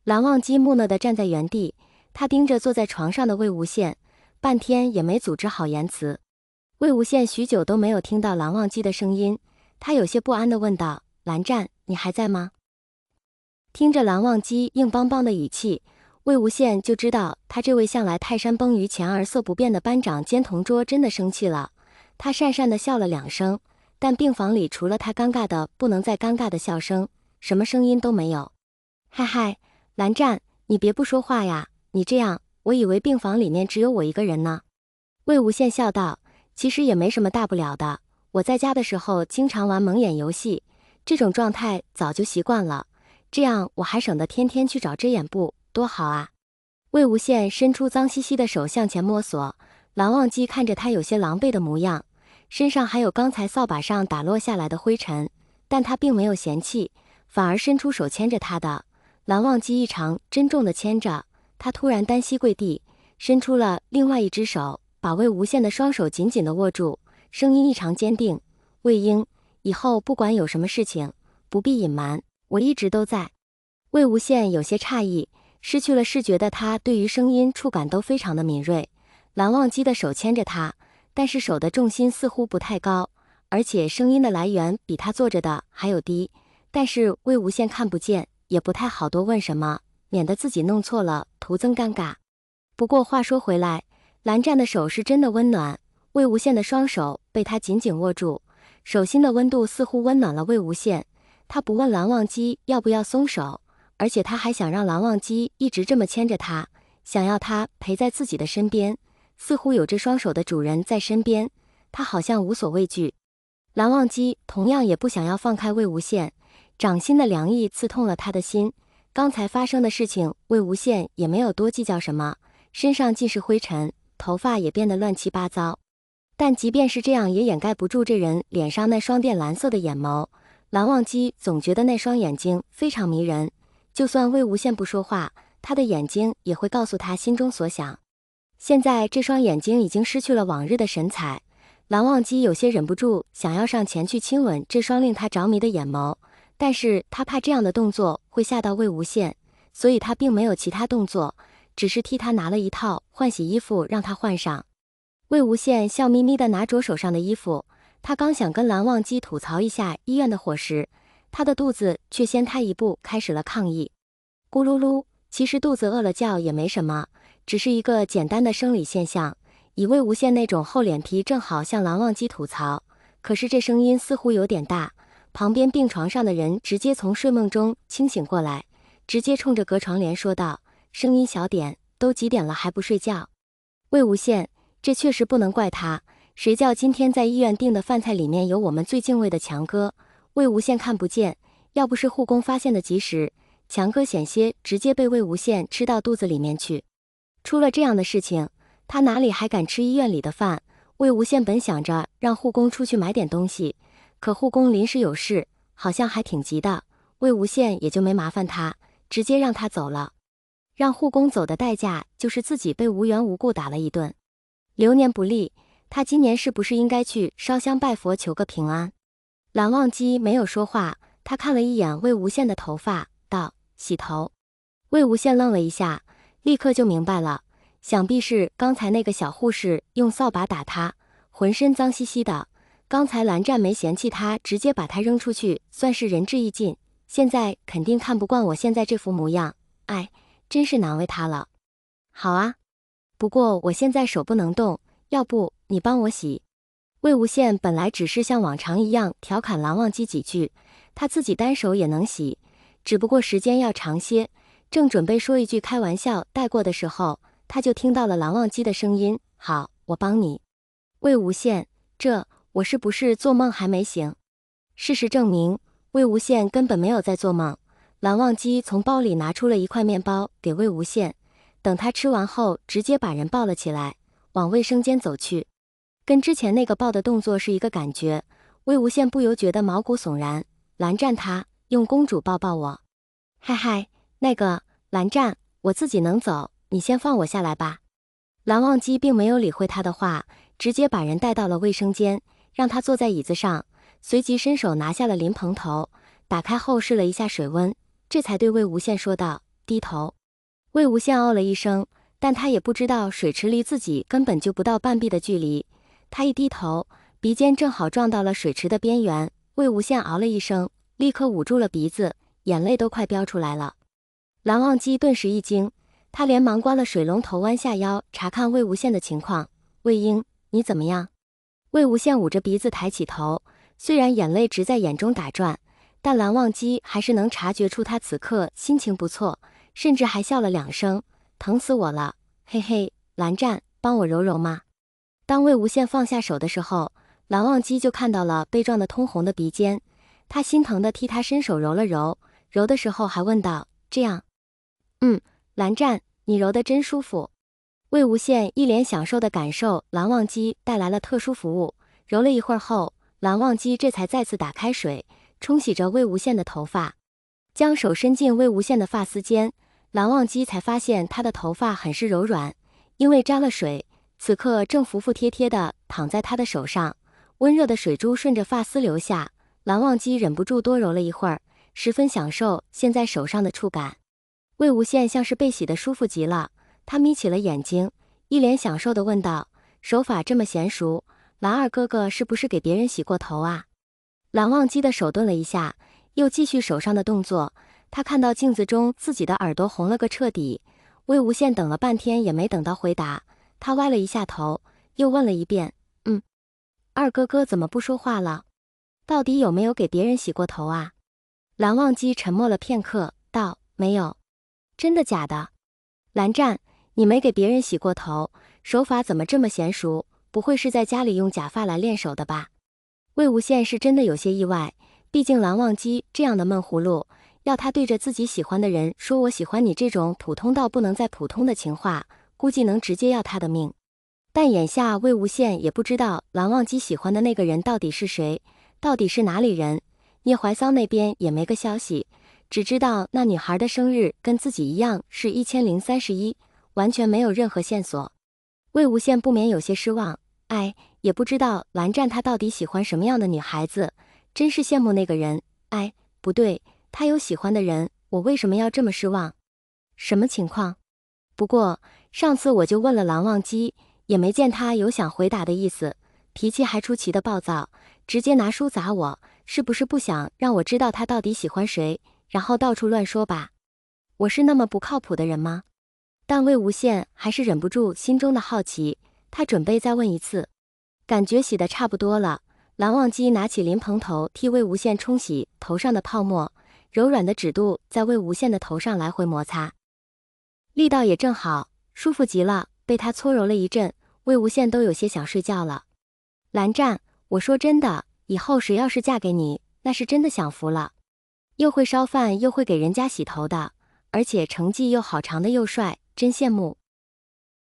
蓝忘机木讷地站在原地，他盯着坐在床上的魏无羡，半天也没组织好言辞。魏无羡许久都没有听到蓝忘机的声音，他有些不安地问道：“蓝湛，你还在吗？”听着蓝忘机硬邦邦的语气，魏无羡就知道他这位向来泰山崩于前而色不变的班长兼同桌真的生气了。他讪讪地笑了2声，但病房里除了他尴尬的不能再尴尬的笑声，什么声音都没有。嗨嗨，蓝湛，你别不说话呀，你这样，我以为病房里面只有我一个人呢。魏无羡笑道：“其实也没什么大不了的，我在家的时候经常玩蒙眼游戏，这种状态早就习惯了，这样我还省得天天去找遮掩布，多好啊。”魏无羡伸出脏兮兮的手向前摸索，蓝忘机看着他有些狼狈的模样，身上还有刚才扫把上打落下来的灰尘，但他并没有嫌弃，反而伸出手牵着他的。蓝忘机异常珍重地牵着，他突然单膝跪地，伸出了另外一只手，把魏无羡的双手紧紧地握住，声音异常坚定：“魏婴，以后不管有什么事情，不必隐瞒，我一直都在。”魏无羡有些诧异，失去了视觉的他对于声音触感都非常的敏锐。蓝忘机的手牵着他，但是手的重心似乎不太高，而且声音的来源比他坐着的还有低，但是魏无羡看不见，也不太好多问什么，免得自己弄错了，徒增尴尬。不过话说回来，蓝湛的手是真的温暖，魏无羡的双手被他紧紧握住，手心的温度似乎温暖了魏无羡。他不问蓝忘机要不要松手，而且他还想让蓝忘机一直这么牵着他，想要他陪在自己的身边，似乎有这双手的主人在身边，他好像无所畏惧。蓝忘机同样也不想要放开魏无羡，掌心的凉意刺痛了他的心。刚才发生的事情，魏无羡也没有多计较什么，身上尽是灰尘，头发也变得乱七八糟，但即便是这样也掩盖不住这人脸上那双靛蓝色的眼眸。蓝忘机总觉得那双眼睛非常迷人，就算魏无羡不说话，他的眼睛也会告诉他心中所想。现在这双眼睛已经失去了往日的神采，蓝忘机有些忍不住想要上前去亲吻这双令他着迷的眼眸，但是他怕这样的动作会吓到魏无羡，所以他并没有其他动作，只是替他拿了一套换洗衣服让他换上。魏无羡笑眯眯地拿着手上的衣服，他刚想跟蓝忘机吐槽一下医院的伙食，他的肚子却先他一步开始了抗议。咕噜噜，其实肚子饿了觉也没什么，只是一个简单的生理现象。以魏无羡那种厚脸皮正好向蓝忘机吐槽，可是这声音似乎有点大，旁边病床上的人直接从睡梦中清醒过来，直接冲着隔床帘说道：“声音小点，都几点了还不睡觉？”魏无羡，这确实不能怪他，谁叫今天在医院订的饭菜里面有我们最敬畏的强哥。魏无羡看不见，要不是护工发现的及时，强哥险些直接被魏无羡吃到肚子里面去。出了这样的事情，他哪里还敢吃医院里的饭？魏无羡本想着让护工出去买点东西，可护工临时有事，好像还挺急的，魏无羡也就没麻烦他，直接让他走了。让护工走的代价就是自己被无缘无故打了一顿。流年不利，他今年是不是应该去烧香拜佛求个平安？蓝忘机没有说话，他看了一眼魏无羡的头发，道：“洗头。”魏无羡愣了一下，立刻就明白了，想必是刚才那个小护士用扫把打他，浑身脏兮兮的。刚才蓝湛没嫌弃他，直接把他扔出去，算是仁至义尽。现在肯定看不惯我现在这副模样，哎，真是难为他了。好啊，不过我现在手不能动，要不你帮我洗？魏无羡本来只是像往常一样调侃蓝忘机几句，他自己单手也能洗，只不过时间要长些。正准备说一句开玩笑带过的时候，他就听到了蓝忘机的声音：“好，我帮你。”魏无羡，我是不是做梦还没醒？事实证明，魏无羡根本没有在做梦。蓝忘机从包里拿出了一块面包给魏无羡，等他吃完后，直接把人抱了起来，往卫生间走去。跟之前那个抱的动作是一个感觉，魏无羡不由觉得毛骨悚然。蓝湛他用公主抱抱我，嗨嗨，那个蓝湛，我自己能走，你先放我下来吧。蓝忘机并没有理会他的话，直接把人带到了卫生间，让他坐在椅子上，随即伸手拿下了淋蓬头，打开后试了一下水温，这才对魏无羡说道：“低头。魏无羡哦了一声，但他也不知道水池离自己根本就不到半臂的距离。他一低头，鼻尖正好撞到了水池的边缘。魏无羡嗷了一声，立刻捂住了鼻子，眼泪都快飙出来了。蓝忘机顿时一惊，他连忙关了水龙头，弯下腰查看魏无羡的情况。魏婴，你怎么样？魏无羡捂着鼻子抬起头，虽然眼泪直在眼中打转，但蓝忘机还是能察觉出他此刻心情不错，甚至还笑了2声。疼死我了，嘿嘿，蓝湛，帮我揉揉嘛。当魏无羡放下手的时候，蓝忘机就看到了被撞得通红的鼻尖，他心疼地替他伸手揉了揉，揉的时候还问道：这样？蓝湛，你揉得真舒服。魏无羡一脸享受地感受蓝忘机带来了特殊服务，揉了一会儿后，蓝忘机这才再次打开水，冲洗着魏无羡的头发，将手伸进魏无羡的发丝间，蓝忘机才发现他的头发很是柔软，因为沾了水，此刻正服服帖帖地躺在他的手上，温热的水珠顺着发丝流下，蓝忘机忍不住多揉了一会儿，十分享受现在手上的触感。魏无羡像是被洗得舒服极了，他眯起了眼睛，一脸享受地问道：手法这么娴熟，蓝二哥哥是不是给别人洗过头啊？蓝忘机的手顿了一下，又继续手上的动作，他看到镜子中自己的耳朵红了个彻底。魏无羡等了半天也没等到回答，他歪了一下头，又问了一遍：二哥哥怎么不说话了？到底有没有给别人洗过头啊？蓝忘机沉默了片刻，道：没有。真的假的？蓝湛，你没给别人洗过头，手法怎么这么娴熟？不会是在家里用假发来练手的吧？魏无羡是真的有些意外，毕竟蓝忘机这样的闷葫芦，要他对着自己喜欢的人说我喜欢你这种普通到不能再普通的情话，估计能直接要他的命。但眼下魏无羡也不知道蓝忘机喜欢的那个人到底是谁，到底是哪里人，聂怀桑那边也没个消息，只知道那女孩的生日跟自己一样是1031，完全没有任何线索。魏无羡不免有些失望，也不知道蓝湛他到底喜欢什么样的女孩子，真是羡慕那个人。不对，他有喜欢的人，我为什么要这么失望？什么情况？不过上次我就问了蓝忘机，也没见他有想回答的意思，脾气还出奇的暴躁，直接拿书砸我，是不是不想让我知道他到底喜欢谁，然后到处乱说吧？我是那么不靠谱的人吗？但魏无羡还是忍不住心中的好奇，他准备再问一次。感觉洗得差不多了，蓝忘机拿起淋蓬头替魏无羡冲洗头上的泡沫，柔软的指肚在魏无羡的头上来回摩擦，力道也正好，舒服极了。被他搓揉了一阵，魏无羡都有些想睡觉了。蓝湛，我说真的，以后谁要是嫁给你，那是真的享福了，又会烧饭又会给人家洗头的，而且成绩又好，长得又帅，真羡慕。